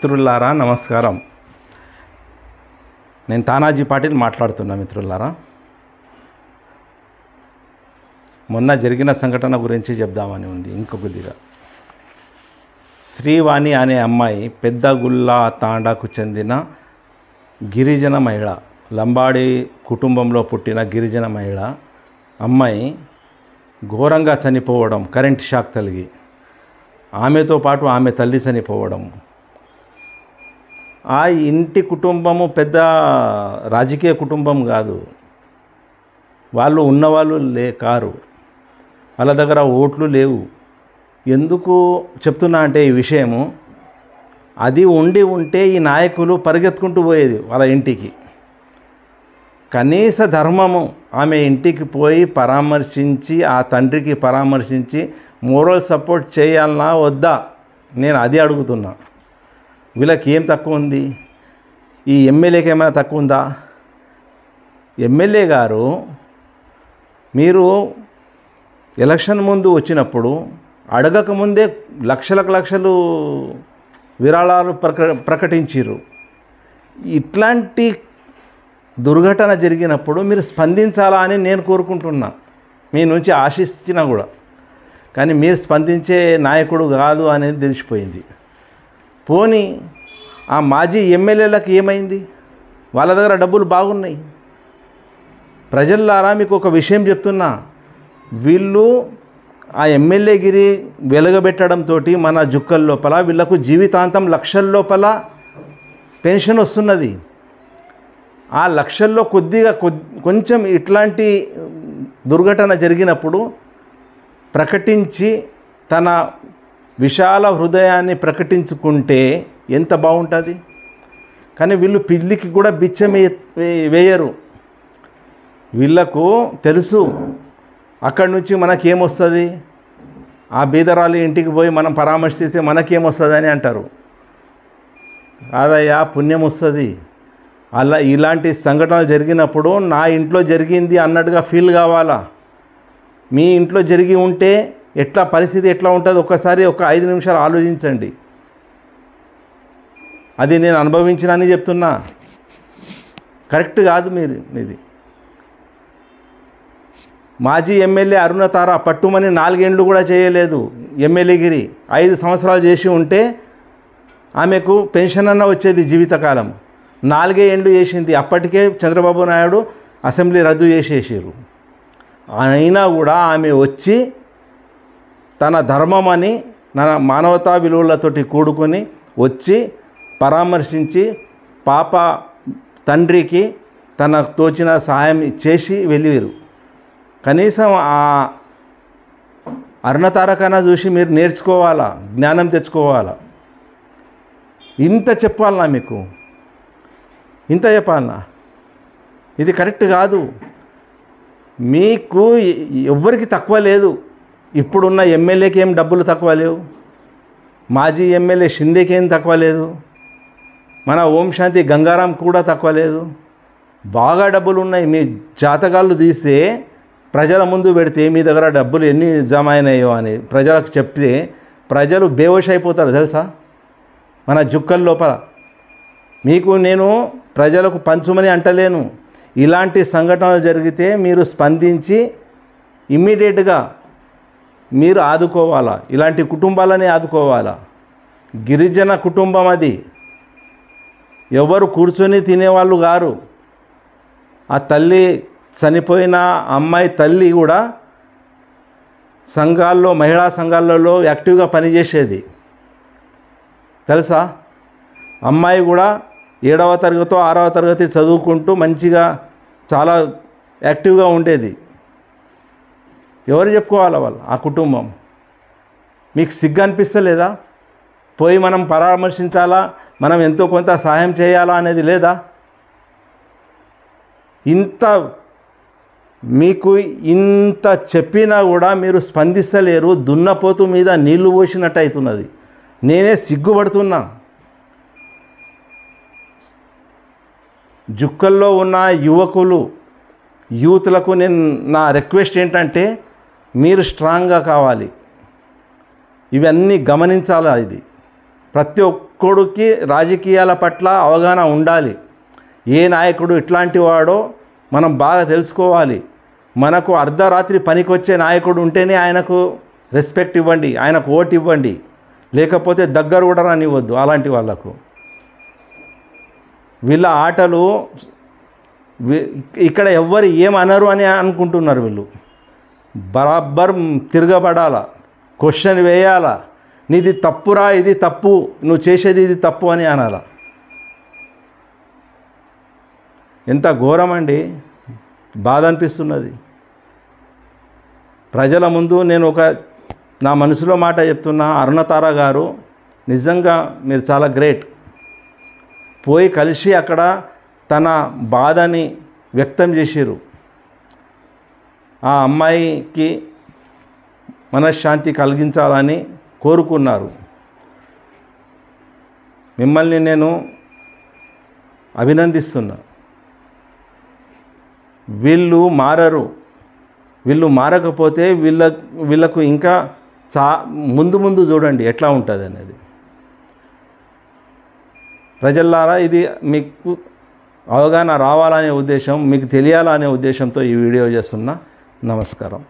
మిత్రులారా నమస్కారం. నేను తానాజీ పాటిల్ మాట్లాడుతున్నా. మిత్రులారా, మొన్న జరిగిన సంఘటన గురించి చెప్దామని ఉంది. ఇంకొద్దిగా శ్రీవాణి అనే అమ్మాయి పెద్దగుళ్ళ తాండాకు చెందిన గిరిజన మహిళ, లంబాడి కుటుంబంలో పుట్టిన గిరిజన మహిళ అమ్మాయి ఘోరంగా చనిపోవడం, కరెంట్ షాక్ తగిలి ఆమెతో పాటు ఆమె తల్లి చనిపోవడం. ఆ ఇంటి కుటుంబము పెద్ద రాజకీయ కుటుంబం కాదు, వాళ్ళు ఉన్నవాళ్ళు కారు, వాళ్ళ దగ్గర ఓట్లు లేవు. ఎందుకు చెప్తున్నా అంటే ఈ విషయము, అది ఉంటే ఈ నాయకులు పరిగెత్తుకుంటూ పోయేది వాళ్ళ ఇంటికి. కనీస ధర్మము ఆమె ఇంటికి పోయి పరామర్శించి, ఆ తండ్రికి పరామర్శించి మోరల్ సపోర్ట్ చేయాలన్నా వద్దా, నేను అది అడుగుతున్నా. వీళ్ళకి ఏం తక్కువ ఉంది? ఈ ఎమ్మెల్యేకి ఏమైనా తక్కువ ఉందా? ఎమ్మెల్యే గారు, మీరు ఎలక్షన్ ముందు వచ్చినప్పుడు అడగకముందే లక్షలు విరాళాలు ప్రకటించారు. ఇట్లాంటి దుర్ఘటన జరిగినప్పుడు మీరు స్పందించాలా అని నేను కోరుకుంటున్నా, మీ నుంచి ఆశించినా కూడా. కానీ మీరు స్పందించే నాయకుడు కాదు అనేది తెలిసిపోయింది. పోనీ ఆ మాజీ ఎమ్మెల్యేలకు ఏమైంది? వాళ్ళ దగ్గర డబ్బులు బాగున్నాయి. ప్రజల్లారా మీకు ఒక విషయం చెప్తున్నా, వీళ్ళు ఆ ఎమ్మెల్యే గిరి వెలగబెట్టడంతో మన జుక్కల లోపల వీళ్ళకు జీవితాంతం లక్షల లోపల పెన్షన్ వస్తున్నది. ఆ లక్షల్లో కొంచెం ఇట్లాంటి దుర్ఘటన జరిగినప్పుడు ప్రకటించి తన విశాల హృదయాన్ని ప్రకటించుకుంటే ఎంత బాగుంటుంది. కానీ వీళ్ళు పిల్లికి కూడా బిచ్చం వేయరు. వీళ్ళకు తెలుసు అక్కడి నుంచి మనకేమొస్తుంది, ఆ బీదరాలి ఇంటికి పోయి మనం పరామర్శిస్తే మనకేమొస్తుంది అని అంటారు. కాదయ్యా, పుణ్యం వస్తుంది. అలా ఇలాంటి సంఘటనలు జరిగినప్పుడు నా ఇంట్లో జరిగింది అన్నట్టుగా ఫీల్ కావాలా. మీ ఇంట్లో జరిగి ఉంటే పరిస్థితి ఎట్లా ఉంటుంది ఒక్కసారి ఒక 5 నిమిషాలు ఆలోచించండి. అది నేను అనుభవించినని చెప్తున్నా, కరెక్ట్ కాదు ఇది. మాజీ ఎమ్మెల్యే అరుణతార పట్టుమని 4 ఏళ్ళు కూడా చేయలేదు ఎమ్మెల్యేగిరి. 5 సంవత్సరాలు చేసి ఉంటే ఆమెకు పెన్షన్ అన్న వచ్చేది జీవితకాలం. 4 ఏళ్ళు చేసింది. అప్పటికే చంద్రబాబు నాయుడు అసెంబ్లీ రద్దు చేసేసారు. అయినా కూడా ఆమె వచ్చి తన ధర్మమని, తన మానవతా విలువలతోటి కూడుకొని వచ్చి పరామర్శించి పాప తండ్రికి తన తోచిన సహాయం చేసి వెళ్ళారు. కనీసం ఆ అరుణతారకైనా చూసి మీరు నేర్చుకోవాలా, జ్ఞానం తెచ్చుకోవాలా. ఇంత చెప్పాలనా మీకు? ఇంత చెప్పాలనా? ఇది కరెక్ట్ కాదు. మీకు ఎవ్వరికి తక్కువ లేదు. ఇప్పుడున్న ఎమ్మెల్యేకి ఏం డబ్బులు తక్కువ లేవు, మాజీ ఎమ్మెల్యే షిందేకి ఏం తక్కువ లేదు, మన ఓం శాంతి గంగారాం కూడా తక్కువ లేదు. బాగా డబ్బులు ఉన్నాయి. మీ జాతకాలు తీస్తే ప్రజల ముందు పెడితే మీ దగ్గర డబ్బులు ఎన్ని జమ అయినాయో అని ప్రజలకు చెప్తే ప్రజలు బేవోష్ అయిపోతారు తెలుసా. మన జుక్కల లోపల మీకు నేను ప్రజలకు పంచుమని అంటలేను. ఇలాంటి సంఘటనలు జరిగితే మీరు స్పందించి ఇమ్మీడియట్గా మీరు ఆదుకోవాలా. ఇలాంటి కుటుంబాలని ఆదుకోవాలా. గిరిజన కుటుంబం అది, ఎవరు కూర్చొని తినేవాళ్ళు గారు. ఆ తల్లి చనిపోయిన అమ్మాయి తల్లి కూడా సంఘాల్లో, మహిళా సంఘాలలో యాక్టివ్గా పనిచేసేది తెలుసా. అమ్మాయి కూడా 7వ తరగతి 6వ తరగతి చదువుకుంటూ మంచిగా చాలా యాక్టివ్గా ఉండేది. ఎవరు చెప్పుకోవాలా వాళ్ళు? ఆ కుటుంబం. మీకు సిగ్గు అనిపిస్తలేదా? పోయి మనం పరామర్శించాలా, మనం ఎంతో కొంత సహాయం చేయాలా అనేది లేదా? మీకు ఇంత చెప్పినా కూడా మీరు స్పందిస్తలేరు. దున్నపోతు మీద నీళ్లు పోసినట్టు అవుతున్నది. నేనే సిగ్గుపడుతున్నా. జుక్కల్లో ఉన్న యూత్లకు నా రిక్వెస్ట్ ఏంటంటే, మీరు స్ట్రాంగ్గా కావాలి. ఇవన్నీ గమనించాలా. ఇది ప్రతి ఒక్కడికి రాజకీయాల పట్ల అవగాహన ఉండాలి. ఏ నాయకుడు ఇట్లాంటి వాడో మనం బాగా తెలుసుకోవాలి. మనకు అర్ధరాత్రి పనికొచ్చే నాయకుడు ఉంటేనే ఆయనకు రెస్పెక్ట్ ఇవ్వండి, ఆయనకు ఓటు ఇవ్వండి. లేకపోతే దగ్గర కూడా రానివ్వద్దు అలాంటి వాళ్ళకు. వీళ్ళ ఆటలు ఇక్కడ ఎవ్వరు ఏమనరు అని అనుకుంటున్నారు వీళ్ళు. బరాబర్ తిరగబడాల, క్వశ్చన్ వేయాల, నీది తప్పురా, ఇది తప్పు, నువ్వు చేసేది ఇది తప్పు అని అనాల. ఎంత ఘోరం అండి, బాధ అనిపిస్తున్నది. ప్రజల ముందు నేను నా మనసులో మాట చెప్తున్నా. అరుణతార గారు నిజంగా మీరు చాలా గ్రేట్. పోయి కలిసి అక్కడ తన బాధని వ్యక్తం చేసిరు. ఆ అమ్మాయికి మనశ్శాంతి కలిగించాలని కోరుకున్నారు. మిమ్మల్ని నేను అభినందిస్తున్నా. వీళ్ళు మారరు. వీళ్ళు మారకపోతే వీళ్ళకు ఇంకా ముందు చూడండి ఎట్లా ఉంటుంది అనేది. ప్రజల్లారా, ఇది మీకు అవగాహన రావాలనే ఉద్దేశం, మీకు తెలియాలనే ఉద్దేశంతో ఈ వీడియో చేస్తున్నా. నమస్కారం.